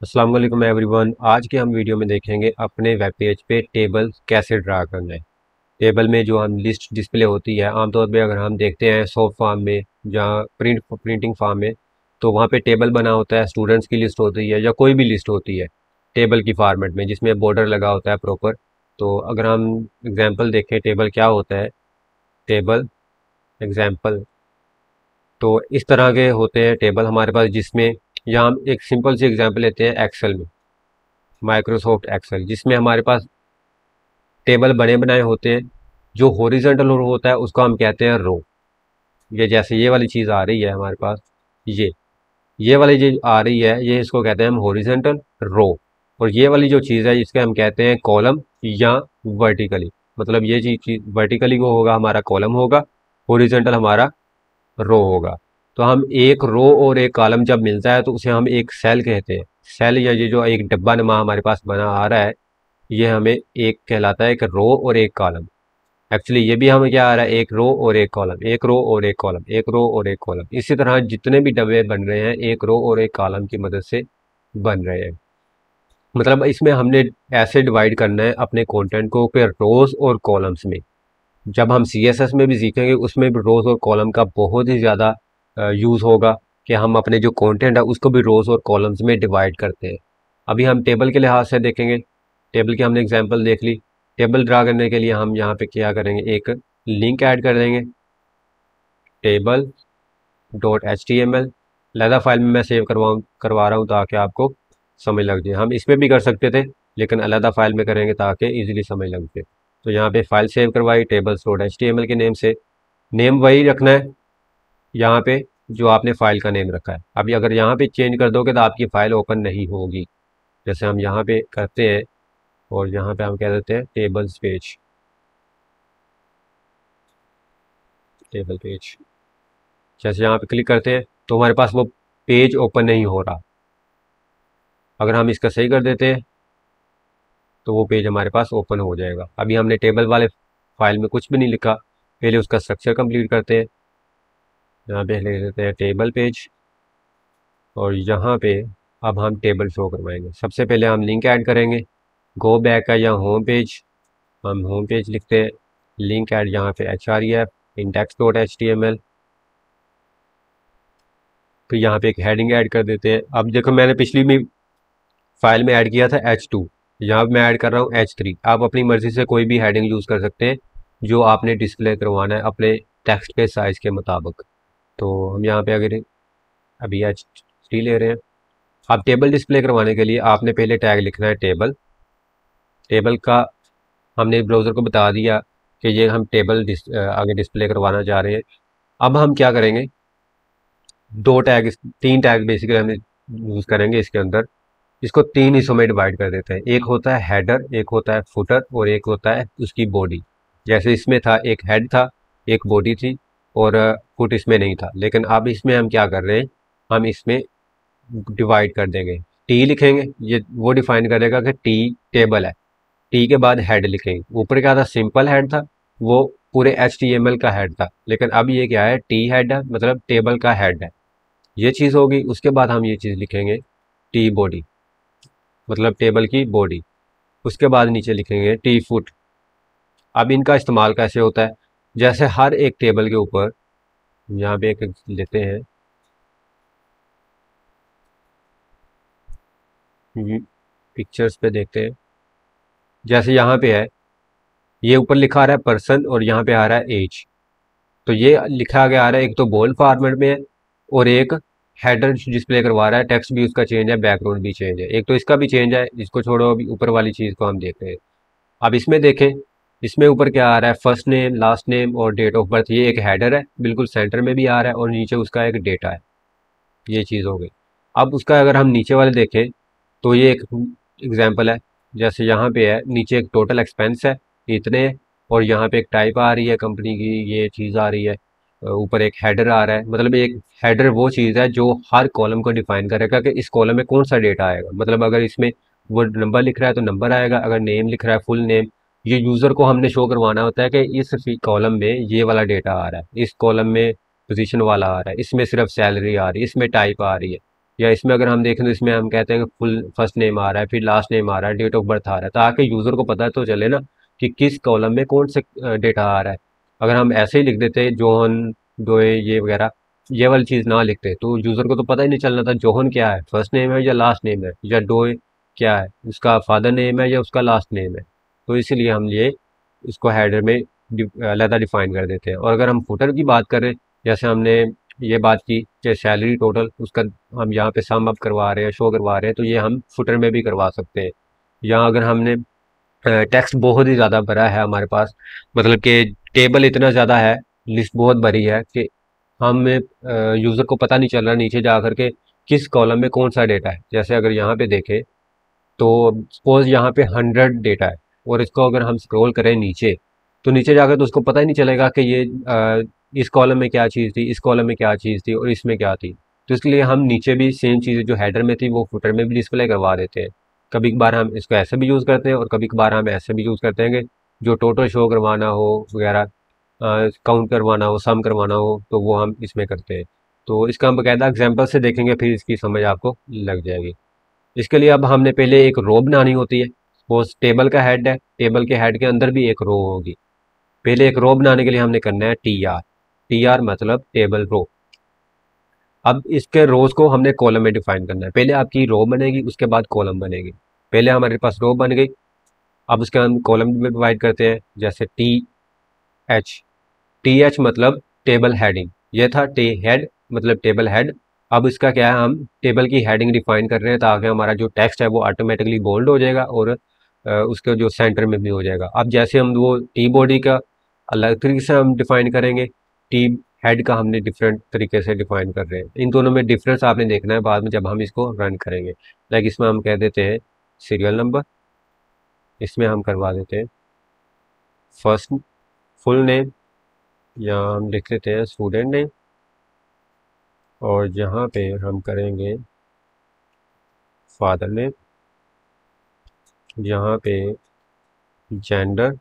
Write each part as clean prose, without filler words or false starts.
अस्सलाम वालेकुम एवरीवन। आज के हम वीडियो में देखेंगे अपने वेब पेज पे टेबल कैसे ड्रा करना है। टेबल में जो हम लिस्ट डिस्प्ले होती है आमतौर पे अगर हम देखते हैं सॉफ्ट फॉर्म में या प्रिंटिंग फॉर्म में, तो वहाँ पे टेबल बना होता है, स्टूडेंट्स की लिस्ट होती है या कोई भी लिस्ट होती है टेबल की फॉर्मेट में जिसमें बॉर्डर लगा होता है प्रॉपर। तो अगर हम एग्जांपल देखें टेबल क्या होता है, टेबल एग्जांपल, तो इस तरह के होते हैं टेबल हमारे पास, जिसमें या हम एक सिंपल सी एग्जांपल लेते हैं एक्सेल में, माइक्रोसॉफ्ट एक्सेल, जिसमें हमारे पास टेबल बने बनाए होते हैं। जो हॉरिजॉन्टल रो होता है उसको हम कहते हैं रो। ये जैसे ये वाली चीज़ आ रही है हमारे पास, ये वाली जो आ रही है ये इसको कहते हैं हम हॉरिजॉन्टल रो। और ये वाली जो चीज़ है इसके हम कहते हैं कॉलम या वर्टिकली। मतलब ये चीज़ वर्टिकली वो होगा हमारा कॉलम होगा, हॉरिजॉन्टल हमारा रो होगा। तो हम एक रो और एक कॉलम जब मिलता है तो उसे हम एक सेल कहते हैं। सेल या ये जो एक डब्बा नमा हमारे पास बना आ रहा है, ये हमें एक कहलाता है, एक रो और एक कॉलम। एक्चुअली ये भी हमें क्या आ रहा है, एक रो और एक कॉलम, एक रो और एक कॉलम, एक रो और एक कॉलम। इसी तरह जितने भी डब्बे बन रहे हैं एक रो और एक कॉलम की मदद से बन रहे हैं। मतलब इसमें हमने ऐसे डिवाइड करना है अपने कंटेंट को कि रोज और कॉलम्स में। जब हम सीएसएस में भी सीखेंगे उसमें भी रोज और कॉलम का बहुत ही ज़्यादा यूज़ होगा कि हम अपने जो कंटेंट है उसको भी रोज और कॉलम्स में डिवाइड करते हैं। अभी हम टेबल के लिहाज से देखेंगे। टेबल की हमने एग्जांपल देख ली। टेबल ड्रा करने के लिए हम यहाँ पे क्या करेंगे, एक लिंक ऐड कर देंगे, table dot H T M L. लैदा फाइल में मैं सेव करवा रहा हूँ ताकि आपको समझ लग जाए। हम इसमें भी कर सकते थे लेकिन अलहदा फाइल में करेंगे ताकि इजीली समझ लग जाए। तो यहाँ पे फाइल सेव करवाई tables dot H T M L के नेम से। नेम वही रखना है यहाँ पे जो आपने फाइल का नेम रखा है। अभी अगर यहाँ पे चेंज कर दोगे तो आपकी फाइल ओपन नहीं होगी। जैसे हम यहाँ पे करते हैं और यहाँ पे हम कह देते हैं टेबल्स पेज, टेबल पेज। जैसे यहाँ पे क्लिक करते हैं तो हमारे पास वो पेज ओपन नहीं हो रहा। अगर हम इसका सही कर देते हैं तो वो पेज हमारे पास ओपन हो जाएगा। अभी हमने टेबल वाले फाइल में कुछ भी नहीं लिखा, पहले उसका स्ट्रक्चर कंप्लीट करते हैं। यहाँ पे लिख देते हैं टेबल पेज और यहाँ पे अब हम टेबल शो करवाएंगे। सबसे पहले हम लिंक ऐड करेंगे, गो बैक का या होम पेज, हम होम पेज लिखते हैं। लिंक ऐड यहाँ पे H R E F index dot H T M L. फिर यहाँ पे एक हेडिंग ऐड कर देते हैं। अब देखो मैंने पिछली में फाइल में ऐड किया था H2, यहाँ मैं ऐड कर रहा हूँ H3। आप अपनी मर्जी से कोई भी हेडिंग यूज़ कर सकते हैं जो आपने डिस्प्ले करवाना है अपने टेक्स्ट के साइज़ के मुताबिक। तो हम यहाँ पे अगर अभी H3 ले रहे हैं। अब टेबल डिस्प्ले करवाने के लिए आपने पहले टैग लिखना है टेबल। टेबल का हमने ब्राउज़र को बता दिया कि ये हम टेबल आगे डिस्प्ले करवाना चाह रहे हैं। अब हम क्या करेंगे, दो टैग, तीन टैग बेसिकली हम यूज़ करेंगे इसके अंदर। इसको तीन हिस्सों में डिवाइड कर देते हैं। एक होता है हेडर, एक होता है फुटर और एक होता है उसकी बॉडी। जैसे इसमें था, एक हेड था, एक बॉडी थी और फुट इसमें नहीं था। लेकिन अब इसमें हम क्या कर रहे हैं, हम इसमें डिवाइड कर देंगे। टी लिखेंगे, ये वो डिफाइन करेगा कि टी टेबल है। टी के बाद हेड लिखेंगे। ऊपर क्या था, सिंपल हेड था, वो पूरे एच टी एम एल का हेड था। लेकिन अब ये क्या है, टी हेड है, मतलब टेबल का हेड है। ये चीज़ होगी। उसके बाद हम ये चीज़ लिखेंगे टी बॉडी, मतलब टेबल की बॉडी। उसके बाद नीचे लिखेंगे टी फुट। अब इनका इस्तेमाल कैसे होता है, जैसे हर एक टेबल के ऊपर, यहाँ पे एक लेते हैं पिक्चर्स पे देखते हैं। जैसे यहाँ पे है, ये ऊपर लिखा आ रहा है पर्सन और यहाँ पे आ रहा है एज। तो ये लिखा गया आ रहा है, एक तो बोल्ड फॉर्मेट में है और एक हेडर डिस्प्ले करवा रहा है, टेक्स्ट भी उसका चेंज है, बैकग्राउंड भी चेंज है। एक तो इसका भी चेंज है, इसको छोड़ो, अभी ऊपर वाली चीज़ को हम देख रहे हैं। अब इसमें देखें, इसमें ऊपर क्या आ रहा है, फर्स्ट नेम, लास्ट नेम और डेट ऑफ बर्थ। ये एक हेडर है, बिल्कुल सेंटर में भी आ रहा है और नीचे उसका एक डेटा है। ये चीज़ हो गई। अब उसका अगर हम नीचे वाले देखें तो ये एक एग्जांपल है। जैसे यहाँ पे है, नीचे एक टोटल एक्सपेंस है इतने, और यहाँ पे एक टाइप आ रही है कंपनी की, ये चीज़ आ रही है। ऊपर एक हेडर आ रहा है। मतलब एक हेडर वो चीज़ है जो हर कॉलम को डिफाइन करेगा कि इस कॉलम में कौन सा डेटा आएगा। मतलब अगर इसमें वो नंबर लिख रहा है तो नंबर आएगा, अगर नेम लिख रहा है फुल नेम। ये यूज़र को हमने शो करवाना होता है कि इस कॉलम में ये वाला डेटा आ रहा है, इस कॉलम में पोजीशन वाला आ रहा है, इसमें सिर्फ सैलरी आ रही है, इसमें टाइप आ रही है। या इसमें अगर हम देखें तो इसमें हम कहते हैं कि फुल फर्स्ट नेम आ रहा है, फिर लास्ट नेम आ रहा है, डेट ऑफ बर्थ आ रहा है, ताकि यूज़र को पता तो चले ना कि किस कॉलम में कौन से डेटा आ रहा है। अगर हम ऐसे ही लिख देते जोहन, डोए, ये वगैरह, ये वाली चीज़ ना लिखते तो यूज़र को तो पता ही नहीं चलना था जोहन क्या है, फर्स्ट नेम है या लास्ट नेम है, या डोए क्या है, उसका फादर नेम है या उसका लास्ट नेम है। तो इसीलिए हम ये इसको हेडर में अलग डिफाइन कर देते हैं। और अगर हम फुटर की बात करें, जैसे हमने ये बात की कि सैलरी टोटल उसका हम यहाँ पे सम अप करवा रहे हैं, शो करवा रहे हैं, तो ये हम फुटर में भी करवा सकते हैं। यहाँ अगर हमने टेक्स्ट बहुत ही ज़्यादा भरा है हमारे पास, मतलब कि टेबल इतना ज़्यादा है, लिस्ट बहुत भरी है कि हम यूज़र को पता नहीं चल रहा नीचे जा करके किस कॉलम में कौन सा डेटा है। जैसे अगर यहाँ पे देखें तो सपोज यहाँ पे 100 डेटा है, और इसको अगर हम स्क्रॉल करें नीचे, तो नीचे जाकर तो उसको पता ही नहीं चलेगा कि ये इस कॉलम में क्या चीज़ थी, इस कॉलम में क्या चीज़ थी और इसमें क्या थी। तो इसलिए हम नीचे भी सेम चीज़ें जो हेडर में थी वो फुटर में भी डिस्प्ले करवा देते हैं। कभी कभार हम इसको ऐसे भी यूज़ करते हैं और कभी कभार हम ऐसे भी यूज़ करते हैं कि जो टोटल शो करवाना हो वगैरह, काउंट करवाना हो, सम करवाना हो, तो वो हम इसमें करते हैं। तो इसका हम बाकायदा एग्जाम्पल से देखेंगे, फिर इसकी समझ आपको लग जाएगी। इसके लिए अब हमने पहले एक रो बनानी होती है। सपोज टेबल का हेड है, टेबल के हेड के अंदर भी एक रो होगी। पहले एक रो बनाने के लिए हमने करना है TR। TR मतलब टेबल रो। अब इसके रोज को हमने कॉलम में डिफाइन करना है। पहले आपकी रो बनेगी, उसके बाद कॉलम बनेगी। पहले हमारे पास रो बन गई, अब उसके हम कॉलम में डिवाइड करते हैं, जैसे TH। TH मतलब टेबल हेडिंग, ये था टे हेड मतलब टेबल हेड। अब इसका क्या है, हम टेबल की हेडिंग डिफाइन कर रहे हैं ताकि हमारा जो टेक्स्ट है वो ऑटोमेटिकली बोल्ड हो जाएगा और उसके जो सेंटर में भी हो जाएगा। अब जैसे हम वो टी बॉडी का अलग तरीके से हम डिफाइन करेंगे, टी हेड का हमने डिफरेंट तरीके से डिफाइन कर रहे हैं। इन दोनों में डिफरेंस आपने देखना है बाद में जब हम इसको रन करेंगे। लाइक इसमें हम कह देते हैं सीरियल नंबर, इसमें हम करवा देते हैं फर्स्ट फुल नेम, या हम लिख लेते हैं स्टूडेंट नेम, और यहाँ पे हम करेंगे फादर नेम, यहाँ पे जेंडर,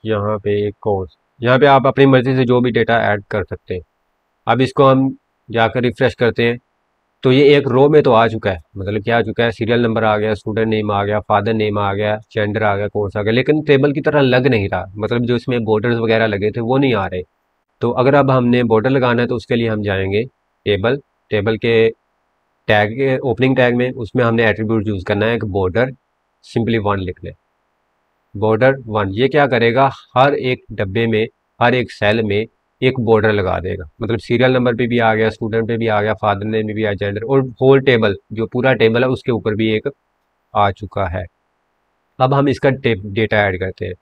यहाँ पे एक कोर्स। यहाँ पे आप अपनी मर्जी से जो भी डेटा ऐड कर सकते हैं। अब इसको हम जाकर रिफ्रेश करते हैं, तो ये एक रो में तो आ चुका है, मतलब क्या आ चुका है, सीरियल नंबर आ गया, स्टूडेंट नेम आ गया, फादर नेम आ गया, जेंडर आ गया, कोर्स आ गया, लेकिन टेबल की तरह लग नहीं रहा, मतलब जो इसमें बॉर्डर्स वगैरह लगे थे वो नहीं आ रहे। तो अगर अब हमने बॉर्डर लगाना है तो उसके लिए हम जाएंगे टेबल, टेबल के टैग के ओपनिंग टैग में, उसमें हमने एट्रीब्यूट यूज करना है एक बॉर्डर, सिंपली वन लिख लें। बॉर्डर वन ये क्या करेगा, हर एक डब्बे में, हर एक सेल में एक बॉर्डर लगा देगा, मतलब सीरियल नंबर पे भी आ गया, स्टूडेंट पे भी आ गया, फादर नेम में भी आ, जेंडर, और होल टेबल जो पूरा टेबल है उसके ऊपर भी एक आ चुका है। अब हम इसका डेटा ऐड करते हैं।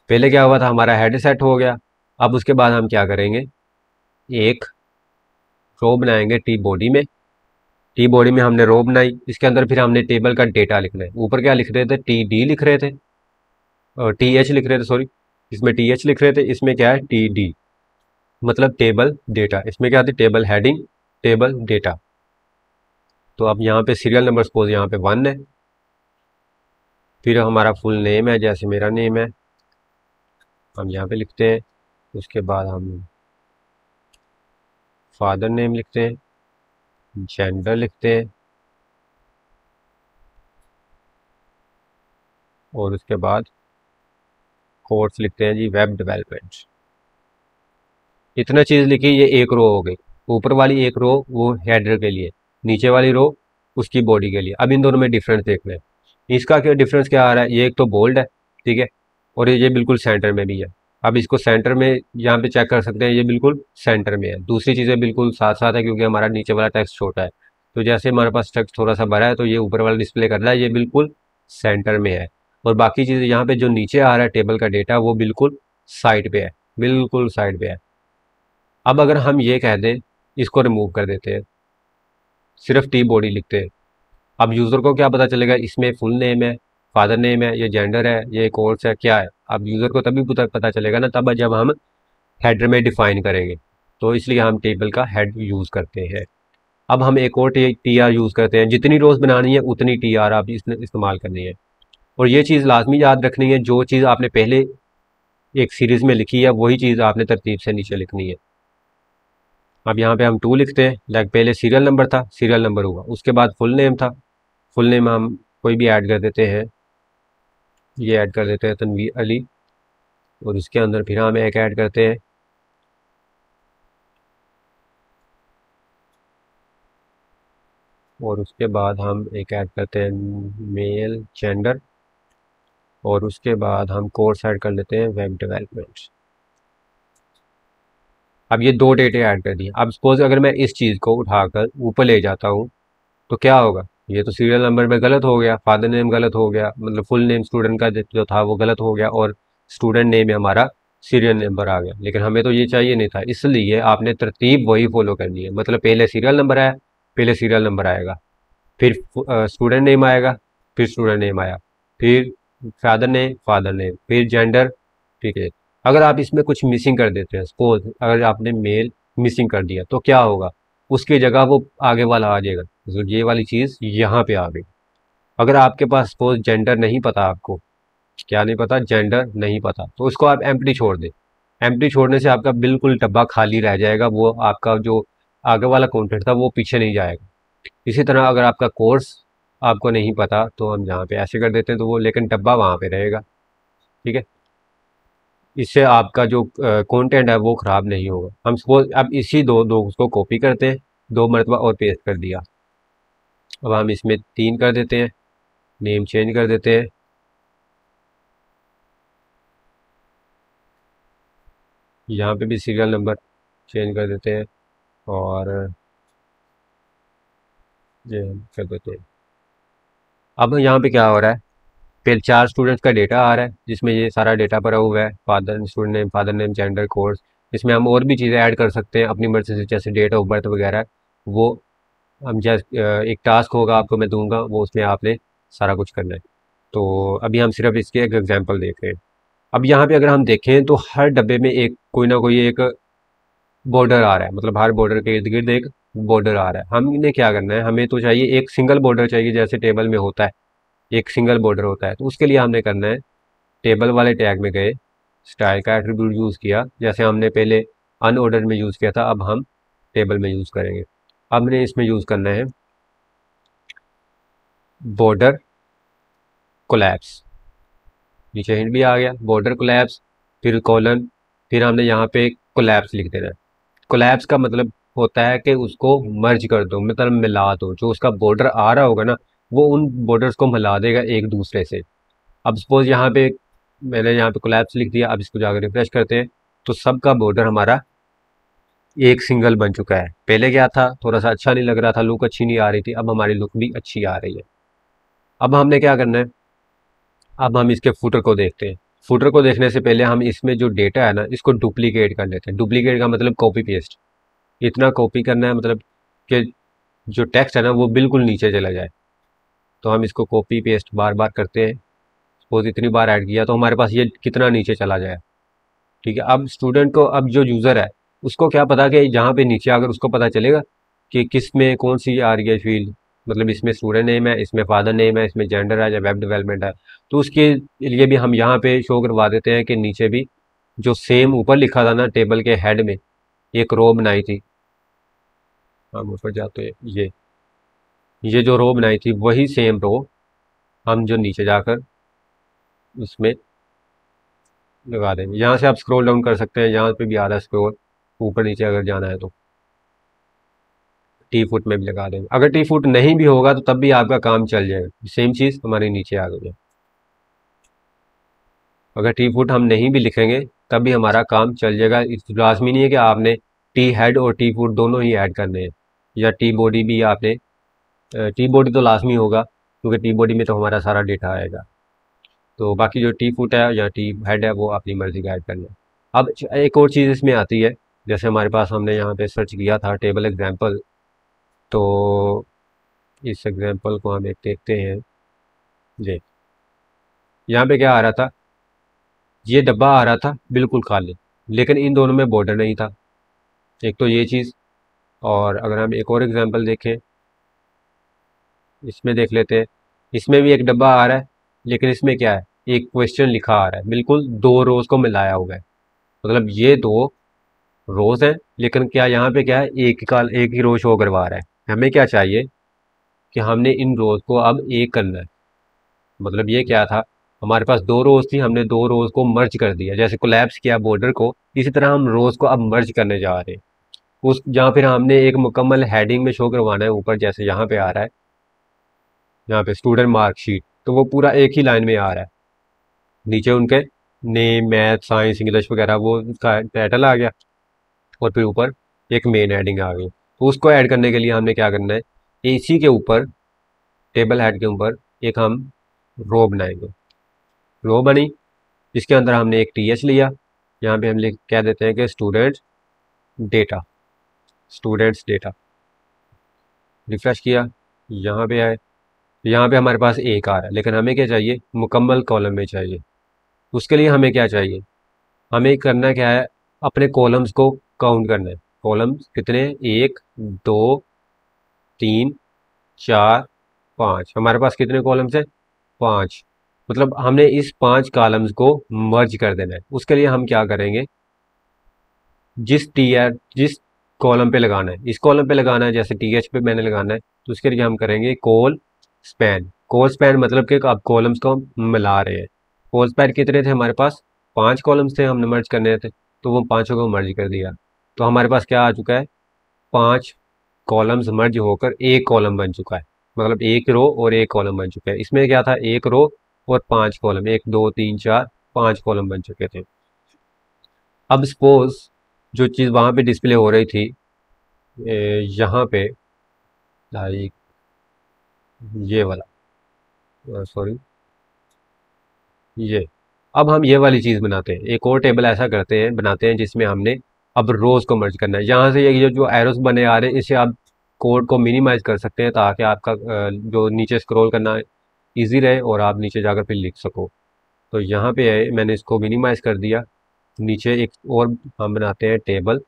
पहले क्या हुआ था, हमारा हेड सेट हो गया। अब उसके बाद हम क्या करेंगे, एक रो बनाएंगे टी बॉडी में। टी बॉडी में हमने रो बनाई, इसके अंदर फिर हमने टेबल का डेटा लिखना है। ऊपर क्या लिख रहे थे, TD लिख रहे थे, और TH लिख रहे थे, सॉरी, इसमें TH लिख रहे थे, इसमें क्या है TD, मतलब टेबल डेटा। इसमें क्या थी, टेबल हेडिंग, टेबल डेटा। तो अब यहाँ पे सीरियल नंबर सपोज यहाँ पे 1 है, फिर हमारा फुल नेम है, जैसे मेरा नेम है, हम यहाँ पे लिखते हैं। उसके बाद हम फादर नेम लिखते हैं, जेंडर लिखते हैं, और उसके बाद कोर्स लिखते हैं जी, वेब डेवलपमेंट। इतना चीज़ लिखी, ये एक रो हो गई। ऊपर वाली एक रो वो हेडर के लिए, नीचे वाली रो उसकी बॉडी के लिए। अब इन दोनों में डिफरेंस देखना है, इसका क्या डिफरेंस क्या आ रहा है, ये एक तो बोल्ड है, ठीक है, और ये बिल्कुल सेंटर में भी है। अब इसको सेंटर में यहाँ पे चेक कर सकते हैं, ये बिल्कुल सेंटर में है। दूसरी चीज़ें बिल्कुल साथ साथ है क्योंकि हमारा नीचे वाला टेक्स्ट छोटा है। तो जैसे हमारे पास टेक्स्ट थोड़ा सा बड़ा है तो ये ऊपर वाला डिस्प्ले कर रहा है, ये बिल्कुल सेंटर में है। और बाकी चीज़ें यहाँ पे जो नीचे आ रहा है टेबल का डेटा वो बिल्कुल साइड पे है, बिल्कुल साइड पे है। अब अगर हम ये कह दें, इसको रिमूव कर देते हैं, सिर्फ टी बॉडी लिखते हैं। अब यूज़र को क्या पता चलेगा इसमें फुल नेम है, फादर नेम है, ये जेंडर है, ये कोर्स है, क्या है। अब यूज़र को तभी पता चलेगा ना, तब जब हम हेडर में डिफाइन करेंगे। तो इसलिए हम टेबल का हेड यूज़ करते हैं। अब हम एक और TR यूज़ करते हैं, जितनी रोज बनानी है उतनी TR आप इसने इस्तेमाल करनी है। और ये चीज़ लाजमी याद रखनी है, जो चीज़ आपने पहले एक सीरीज़ में लिखी है वही चीज़ आपने तरतीब से नीचे लिखनी है। अब यहाँ पे हम 2 लिखते हैं, लाइक पहले सीरियल नंबर था, सीरियल नंबर हुआ, उसके बाद फुल नेम था, फुल नेम हम कोई भी ऐड कर देते हैं, ये ऐड कर देते हैं तनवीर अली, और उसके अंदर फिर हम एक ऐड करते हैं और उसके बाद हम एक ऐड करते हैं मेल जेंडर, और उसके बाद हम कोर्स ऐड कर लेते हैं वेब डेवलपमेंट। अब ये 2 डेटे ऐड कर दिए। अब सपोज अगर मैं इस चीज़ को उठाकर ऊपर ले जाता हूँ तो क्या होगा, ये तो सीरियल नंबर में गलत हो गया, फादर नेम गलत हो गया, मतलब फुल नेम स्टूडेंट का जो था वो गलत हो गया, और स्टूडेंट नेम में हमारा सीरियल नंबर आ गया, लेकिन हमें तो ये चाहिए नहीं था। इसलिए आपने तरतीब वही फॉलो करनी है, मतलब पहले सीरियल नंबर आया, पहले सीरियल नंबर आएगा, फिर स्टूडेंट नेम आएगा, फिर स्टूडेंट नेम आया, फिर फादर नेम, फिर जेंडर। ठीक है। अगर आप इसमें कुछ मिसिंग कर देते हैं, सपोज अगर आपने मेल मिसिंग कर दिया तो क्या होगा, उसकी जगह वो आगे वाला आ जाएगा, तो ये वाली चीज़ यहाँ पे आ गई। अगर आपके पास सपोज जेंडर नहीं पता, आपको क्या नहीं पता, जेंडर नहीं पता, तो उसको आप एम्प्टी छोड़ दें। एम्प्टी छोड़ने से आपका बिल्कुल डब्बा खाली रह जाएगा, वो आपका जो आगे वाला कंटेंट था वो पीछे नहीं जाएगा। इसी तरह अगर आपका कोर्स आपको नहीं पता तो हम यहाँ पे ऐसे कर देते हैं, तो वो लेकिन डब्बा वहाँ पे रहेगा। ठीक है। इससे आपका जो कंटेंट है वो ख़राब नहीं होगा। हम सपोज अब इसी दो दो उसको कॉपी करते हैं, 2 मरतबा और पेस्ट कर दिया। अब हम इसमें 3 कर देते हैं, नेम चेंज कर देते हैं, यहाँ पे भी सीरियल नंबर चेंज कर देते हैं, और ये हम कर देते हैं। अब यहाँ पे क्या हो रहा है, फिर 4 स्टूडेंट्स का डेटा आ रहा है जिसमें ये सारा डेटा भरा हुआ है, फादर नेम जेंडर कोर्स। इसमें हम और भी चीज़ें ऐड कर सकते हैं अपनी मर्जी से, जैसे डेट ऑफ बर्थ वगैरह। वो हम जैसे एक टास्क होगा आपको मैं दूंगा, वो उसमें आपने सारा कुछ करना है। तो अभी हम सिर्फ इसके एक एग्जांपल देख रहे हैं। अब यहाँ पे अगर हम देखें तो हर डब्बे में एक कोई ना कोई एक बॉर्डर आ रहा है, मतलब हर बॉर्डर के इर्द गिर्द एक बॉर्डर आ रहा है। हमने क्या करना है, हमें तो चाहिए एक सिंगल बॉर्डर चाहिए, जैसे टेबल में होता है एक सिंगल बॉर्डर होता है। तो उसके लिए हमने करना है, टेबल वाले टैग में गए, स्टाइल का एट्रीब्यूट यूज़ किया, जैसे हमने पहले अनऑर्डर में यूज़ किया था, अब हम टेबल में यूज़ करेंगे। हमने इसमें यूज़ करना है बॉर्डर कोलैप्स, नीचे हिंट भी आ गया, बॉर्डर कोलैप्स, फिर कॉलन, फिर हमने यहाँ पे कोलैप्स लिख देना है। कोलैप्स का मतलब होता है कि उसको मर्ज कर दो, मतलब मिला दो, जो उसका बॉर्डर आ रहा होगा ना वो उन बॉर्डर्स को मिला देगा एक दूसरे से। अब सपोज यहाँ पे मैंने यहाँ पे कोलैप्स लिख दिया, अब इसको जाकर रिफ्रेश करते हैं तो सबका बॉर्डर हमारा एक सिंगल बन चुका है। पहले क्या था, थोड़ा सा अच्छा नहीं लग रहा था, लुक अच्छी नहीं आ रही थी, अब हमारी लुक भी अच्छी आ रही है। अब हमने क्या करना है, अब हम इसके फुटर को देखते हैं। फुटर को देखने से पहले हम इसमें जो डेटा है ना इसको डुप्लीकेट कर लेते हैं। डुप्लीकेट का मतलब कॉपी पेस्ट, इतना कॉपी करना है मतलब कि जो टेक्स्ट है ना वो बिल्कुल नीचे चला जाए। तो हम इसको कॉपी पेस्ट बार बार करते हैं, सपोज इतनी बार ऐड किया तो हमारे पास ये कितना नीचे चला जाए। ठीक है। अब स्टूडेंट को, अब जो यूज़र है उसको क्या पता कि जहाँ पे नीचे अगर उसको पता चलेगा कि किस में कौन सी आ रही है फील्ड, मतलब इसमें स्टूडेंट नेम है, इसमें फादर नेम है, इसमें जेंडर है या वेब डेवलपमेंट है, तो उसके लिए भी हम यहाँ पे शो करवा देते हैं कि नीचे भी जो सेम ऊपर लिखा था ना टेबल के हेड में एक रो बनाई थी, हम ऊपर जाते हैं, ये जो रो बनाई थी वही सेम रो हम जो नीचे जाकर उसमें लगा देंगे। यहाँ से आप स्क्रॉल डाउन कर सकते हैं, यहाँ पे भी आ रहा है स्क्रॉल, ऊपर नीचे अगर जाना है तो टी फुट में भी लगा देंगे। अगर टी फुट नहीं भी होगा तो तब भी आपका काम चल जाएगा, सेम चीज़ हमारे नीचे आ गई है। अगर टी फुट हम नहीं भी लिखेंगे तब भी हमारा काम चल जाएगा। इस लाजमी नहीं है कि आपने टी हेड और टी फुट दोनों ही ऐड करने हैं, या टी बॉडी भी आपने, टी बॉडी तो लाजमी होगा क्योंकि टी बॉडी में तो हमारा सारा डेटा आएगा। तो बाकी जो टी फुट है या टी हेड है वो अपनी मर्जी का ऐड करना है। अब एक और चीज़ इसमें आती है, जैसे हमारे पास हमने यहाँ पे सर्च किया था टेबल एग्जाम्पल, तो इस एग्जाम्पल को हम एक देखते हैं। जी, यहाँ पे क्या आ रहा था, ये डब्बा आ रहा था बिल्कुल खाली, लेकिन इन दोनों में बॉर्डर नहीं था। एक तो ये चीज़, और अगर हम एक और एग्जांपल देखें, इसमें देख लेते हैं, इसमें भी एक डब्बा आ रहा है, लेकिन इसमें क्या है, एक क्वेश्चन लिखा आ रहा है, बिल्कुल 2 रोज को मिलाया हुआ है। मतलब ये दो रोज है, लेकिन क्या यहाँ पे क्या है, एक ही रो शो करवा रहा है। हमें क्या चाहिए कि हमने इन रोज को अब एक करना है। मतलब ये क्या था, हमारे पास दो रोज थी, हमने दो रोज को मर्ज कर दिया, जैसे कोलैप्स किया बॉर्डर को, इसी तरह हम रोज को अब मर्ज करने जा रहे हैं। उस जहाँ फिर हमने एक मुकम्मल हेडिंग में शो करवाना है ऊपर, जैसे यहाँ पे आ रहा है, यहाँ पे स्टूडेंट मार्कशीट, तो वो पूरा एक ही लाइन में आ रहा है। नीचे उनके नेम, मैथ, साइंस, इंग्लिश वगैरह वो उसका टाइटल आ गया, और फिर ऊपर एक मेन हेडिंग आ गई। तो उसको ऐड करने के लिए हमने क्या करना है, एसी के ऊपर, टेबल हेड के ऊपर एक हम रो बनाएंगे। रो बनी, इसके अंदर हमने एक टीएच लिया, यहाँ पे हम लिख कह देते हैं कि डेटा स्टूडेंट्स डेटा। रिफ्रेश किया, यहाँ पे आए, यहाँ पे हमारे पास एक आ रहा है, लेकिन हमें क्या चाहिए, मुकम्मल कॉलम में चाहिए। उसके लिए हमें क्या चाहिए, हमें करना क्या है, अपने कॉलम्स को काउंट करना है। कॉलम्स कितने हैं, एक, दो, तीन, चार, पाँच। हमारे पास कितने कॉलम्स हैं, पाँच। मतलब हमने इस पांच कॉलम्स को मर्ज कर देना है। उसके लिए हम क्या करेंगे, जिस कॉलम पे लगाना है, इस कॉलम पे लगाना है, जैसे टीएच पे मैंने लगाना है, तो उसके लिए हम करेंगे कॉल स्पैन, मतलब कि अब कॉलम्स को हम मिला रहे हैं। कॉल स्पैन कितने थे हमारे पास, पांच कॉलम्स थे, हमने मर्ज करने थे, तो वो पांचों को मर्ज कर दिया। तो हमारे पास क्या आ चुका है, पांच कॉलम्स मर्ज होकर एक कॉलम बन चुका है। मतलब एक रो और एक कॉलम बन चुका है। इसमें क्या था, एक रो और पांच कॉलम, एक, दो, तीन, चार, पांच कॉलम बन चुके थे। अब सपोज जो चीज़ वहां पे डिस्प्ले हो रही थी, यहाँ पे, लाइक ये वाला, सॉरी, ये, अब हम ये वाली चीज़ बनाते हैं, एक और टेबल ऐसा करते हैं, बनाते हैं जिसमें हमने अब रोज को मर्ज करना है। यहाँ से ये जो एरोस बने आ रहे हैं, इसे आप कोड को मिनिमाइज कर सकते हैं, ताकि आपका जो नीचे स्क्रॉल करना इजी रहे और आप नीचे जाकर फिर लिख सको। तो यहाँ पे है, मैंने इसको मिनिमाइज कर दिया। नीचे एक और हम बनाते हैं टेबल,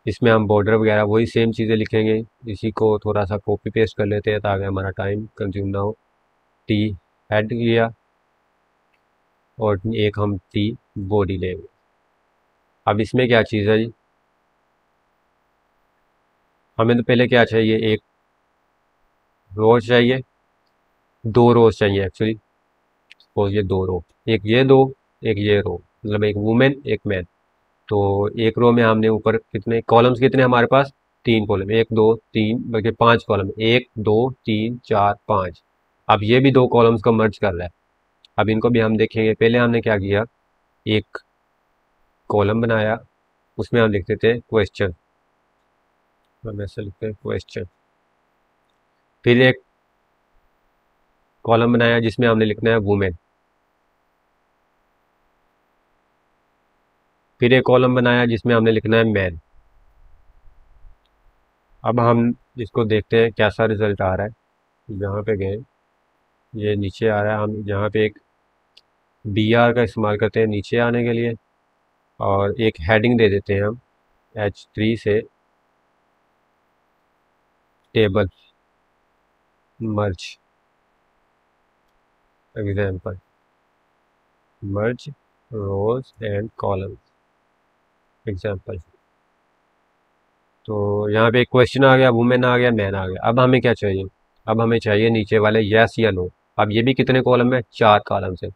इसमें हम बॉर्डर वगैरह वही सेम चीज़ें लिखेंगे। इसी को थोड़ा सा कॉपी पेस्ट कर लेते हैं ताकि हमारा टाइम कंज्यूम ना हो। टी हेड किया, और एक हम टी बॉडी लेंगे। अब इसमें क्या चीज़ है जी, हमें तो पहले क्या चाहिए, एक रोज चाहिए, दो रोज चाहिए एक्चुअली। सपोज ये दो रो, एक ये दो, एक ये रो, मतलब एक वुमेन एक मैन। तो एक रो में हमने ऊपर कितने कॉलम्स, कितने हमारे पास, तीन कॉलम, एक, दो, तीन, बल्कि पांच कॉलम, एक, दो, तीन, चार, पांच। अब ये भी दो कॉलम्स को मर्ज कर रहा है। अब इनको भी हम देखेंगे। पहले हमने क्या किया, एक कॉलम बनाया, उसमें हम लिखते थे क्वेश्चन, हम ऐसे लिखते हैं क्वेश्चन। फिर एक कॉलम बनाया जिसमें हमने लिखना है वुमेन। फिर एक कॉलम बनाया जिसमें हमने लिखना है मैन। अब हम इसको देखते हैं कैसा रिजल्ट आ रहा है। यहाँ पे गए, ये नीचे आ रहा है, हम यहाँ पे एक बी आर का इस्तेमाल करते हैं नीचे आने के लिए, और एक हेडिंग दे देते हैं हम H3 से, table merge example, merge rows and column example. तो यहाँ पे एक क्वेश्चन आ गया, वुमेन आ गया, मैन आ गया। अब हमें क्या चाहिए, अब हमें चाहिए नीचे वाले यस या नो। अब ये भी कितने कॉलम है, चार कॉलम से।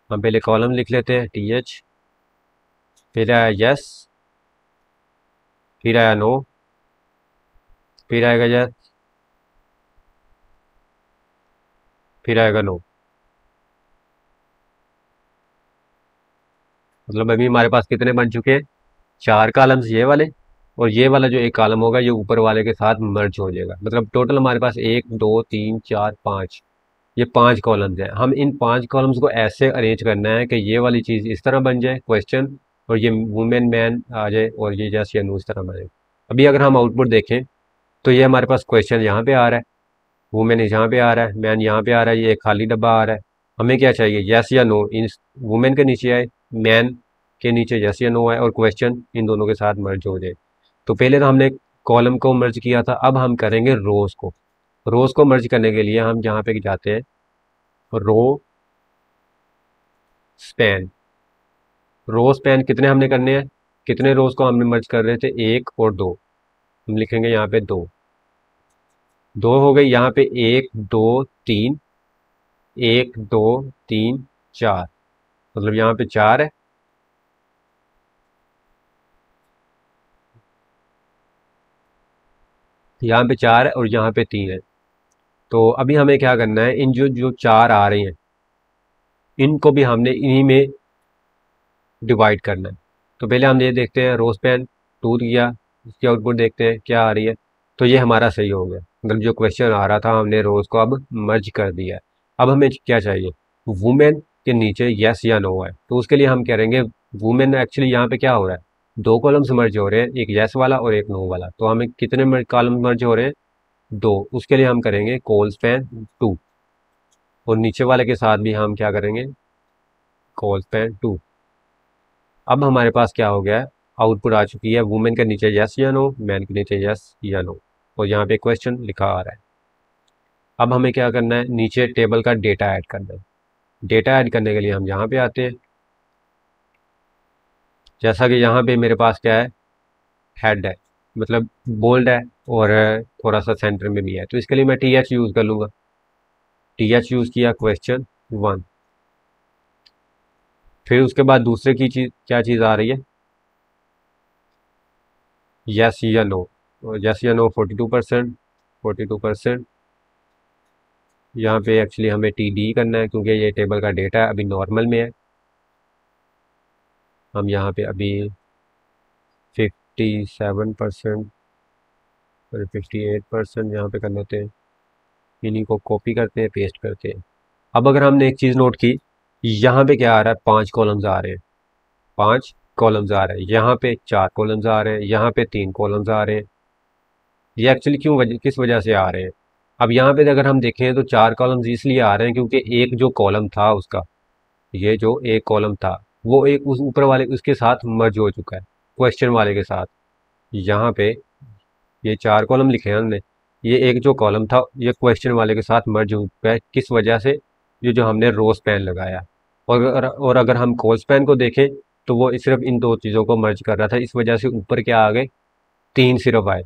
हम पहले कॉलम लिख लेते हैं, TH, फिर आया यस, फिर आया नो, फिर आएगा यस, फिर आएगा नो। मतलब अभी हमारे पास कितने बन चुके हैं, चार कॉलम्स ये वाले, और ये वाला जो एक कॉलम होगा ये ऊपर वाले के साथ मर्ज हो जाएगा। मतलब टोटल हमारे पास एक, दो, तीन, चार, पाँच, ये पांच कॉलम्स हैं। हम इन पांच कॉलम्स को ऐसे अरेंज करना है कि ये वाली चीज़ इस तरह बन जाए क्वेश्चन, और ये वुमेन मैन आ जाए, और ये जस्ट या नो इस तरह बने। अभी अगर हम आउटपुट देखें, तो ये हमारे पास क्वेश्चन यहाँ पे आ रहा है, वुमेन यहाँ पे आ रहा है, मैन यहाँ पे आ रहा है, ये एक खाली डब्बा आ रहा है। हमें क्या चाहिए, यस या नो इन वुमेन के नीचे आए, मैन के नीचे यस या नो आए, और क्वेश्चन इन दोनों के साथ मर्ज हो जाए। तो पहले तो हमने कॉलम को मर्ज किया था, अब हम करेंगे रोज को। रोज को मर्ज करने के लिए हम यहाँ पे जाते हैं, रो स्पैन। रो स्पैन कितने हमने करने हैं, कितने रोज को हमने मर्ज कर रहे थे, 1 और 2। हम लिखेंगे यहाँ पे 2, 2 हो गई। यहाँ पे 1 2 3, 1 2 3 4, मतलब यहाँ पे 4 है। यहाँ पे 4 है और यहाँ पे 3 है। तो अभी हमें क्या करना है, इन जो जो 4 आ रही हैं इनको भी हमने इन्हीं में डिवाइड करना है। तो पहले हम ये देखते हैं, रोज पेन 2 दिया, इसकी आउटपुट देखते हैं क्या आ रही है। तो ये हमारा सही हो गया, मतलब जो क्वेश्चन आ रहा था हमने रोज को अब मर्ज कर दिया है। अब हमें क्या चाहिए, वुमेन के नीचे यस या नो है। तो उसके लिए हम करेंगे, वुमेन एक्चुअली यहाँ पे क्या हो रहा है, 2 कॉलम्स मर्ज हो रहे हैं, एक यस वाला और एक नो वाला। तो हमें कितने कॉलम मर्ज हो रहे हैं, 2। उसके लिए हम करेंगे कॉल स्पैन 2, और नीचे वाले के साथ भी हम क्या करेंगे, कॉल स्पैन 2। अब हमारे पास क्या हो गया है, आउटपुट आ चुकी है, वुमेन के नीचे यस या नो, मैन के नीचे यस या नो, और यहाँ पे क्वेश्चन लिखा आ रहा है। अब हमें क्या करना है, नीचे टेबल का डेटा ऐड करना है। डेटा ऐड करने के लिए हम यहाँ पे आते हैं। जैसा कि यहाँ पे मेरे पास क्या है, हेड है, मतलब बोल्ड है, और थोड़ा सा सेंटर में भी है। तो इसके लिए मैं टी एच यूज़ कर लूँगा। टी एच यूज़ किया, क्वेश्चन 1। फिर उसके बाद दूसरे की चीज़, क्या चीज़ आ रही है, यस या नो। यस या नो 42%, 42%। यहाँ पे एक्चुअली हमें टी डी करना है क्योंकि ये टेबल का डेटा है, अभी नॉर्मल में है। हम यहाँ पे अभी 57% और 58% यहाँ पे कर लेते हैं। इन्हीं को कॉपी करते हैं, पेस्ट करते हैं। अब अगर हमने एक चीज़ नोट की, यहाँ पे क्या आ रहा है, 5 कॉलम्स आ रहे हैं, 5 कॉलम्स आ रहे हैं। यहाँ पे 4 कॉलम्स आ रहे हैं, यहाँ पे 3 कॉलम्स आ रहे हैं। ये एक्चुअली किस वजह से आ रहे हैं। अब यहाँ पे अगर हम देखें तो 4 कॉलम्स इसलिए आ रहे हैं क्योंकि एक जो कॉलम था उसका, ये जो एक कॉलम था वो एक उस ऊपर वाले उसके साथ मर्ज हो चुका है, क्वेश्चन वाले के साथ। यहाँ पे ये 4 कॉलम लिखे हैं हमने, ये एक जो कॉलम था ये क्वेश्चन वाले के साथ मर्ज हो चुका है। किस वजह से, ये जो हमने रो स्पैन लगाया। और अगर हम कॉल स्पैन को देखें तो वो सिर्फ इन 2 चीज़ों को मर्ज कर रहा था, इस वजह से ऊपर क्या आ गए, 3 सिर्फ आए।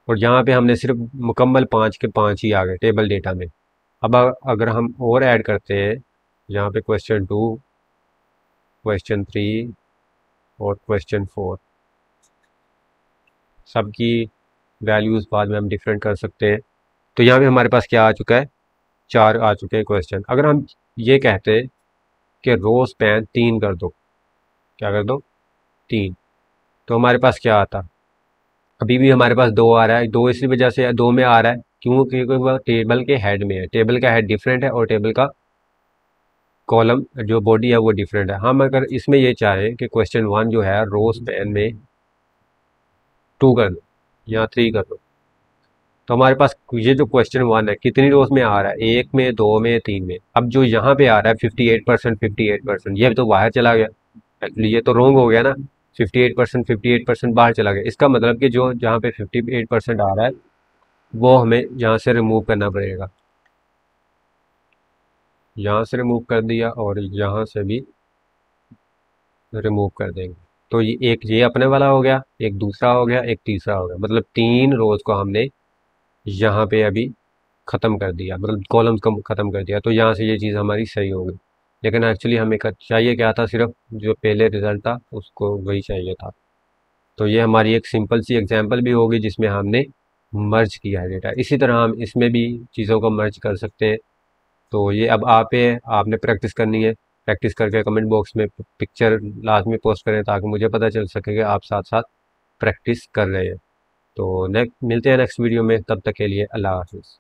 और यहाँ पे हमने सिर्फ मुकम्मल 5 के 5 ही आ गए टेबल डेटा में। अब अगर हम और ऐड करते हैं, यहाँ पे क्वेश्चन 2, क्वेश्चन 3 और क्वेश्चन 4, सबकी वैल्यूज़ बाद में हम डिफरेंट कर सकते हैं। तो यहाँ पे हमारे पास क्या आ चुका है, 4 आ चुके हैं क्वेश्चन। अगर हम ये कहते हैं कि रो स्पैन 3 कर दो, क्या कर दो, 3, तो हमारे पास क्या आता, अभी भी हमारे पास 2 आ रहा है। 2 इसी वजह से 2 में आ रहा है क्यों, क्योंकि वह टेबल के हेड में है, टेबल का हेड डिफरेंट है और टेबल का कॉलम जो बॉडी है वो डिफरेंट है। हम अगर इसमें ये चाहें कि क्वेश्चन 1 जो है रो स्पैन में 2 कर दो या 3 कर दो, तो हमारे पास ये जो क्वेश्चन 1 है कितनी रोज में आ रहा है, 1 में, 2 में, 3 में। अब जो यहाँ पे आ रहा है 58%, 58%, ये तो बाहर चला गया, एक्चुअली ये तो रॉन्ग हो गया ना। 58%, 58% बाहर चला गया, इसका मतलब कि जो जहाँ पे 58% आ रहा है वो हमें यहाँ से रिमूव करना पड़ेगा। यहाँ से रिमूव कर दिया और यहाँ से भी रिमूव कर देंगे। तो ये एक ये अपने वाला हो गया, एक दूसरा हो गया, एक तीसरा हो गया, मतलब 3 रोज को हमने यहाँ पे अभी ख़त्म कर दिया, मतलब कॉलम्स को ख़त्म कर दिया। तो यहाँ से ये चीज़ हमारी सही हो गई। लेकिन एक्चुअली हमें चाहिए क्या था, सिर्फ जो पहले रिजल्ट था उसको वही चाहिए था। तो ये हमारी एक सिंपल सी एग्जांपल भी होगी जिसमें हमने मर्ज किया है डेटा। इसी तरह हम इसमें भी चीज़ों को मर्ज कर सकते हैं। तो ये अब आप है, आपने प्रैक्टिस करनी है। प्रैक्टिस करके कमेंट बॉक्स में पिक्चर लाजमी पोस्ट करें ताकि मुझे पता चल सके कि आप साथ साथ प्रैक्टिस कर रहे हैं। तो नेक्स्ट मिलते हैं नेक्स्ट वीडियो में, तब तक के लिए अल्लाह हाफिज़।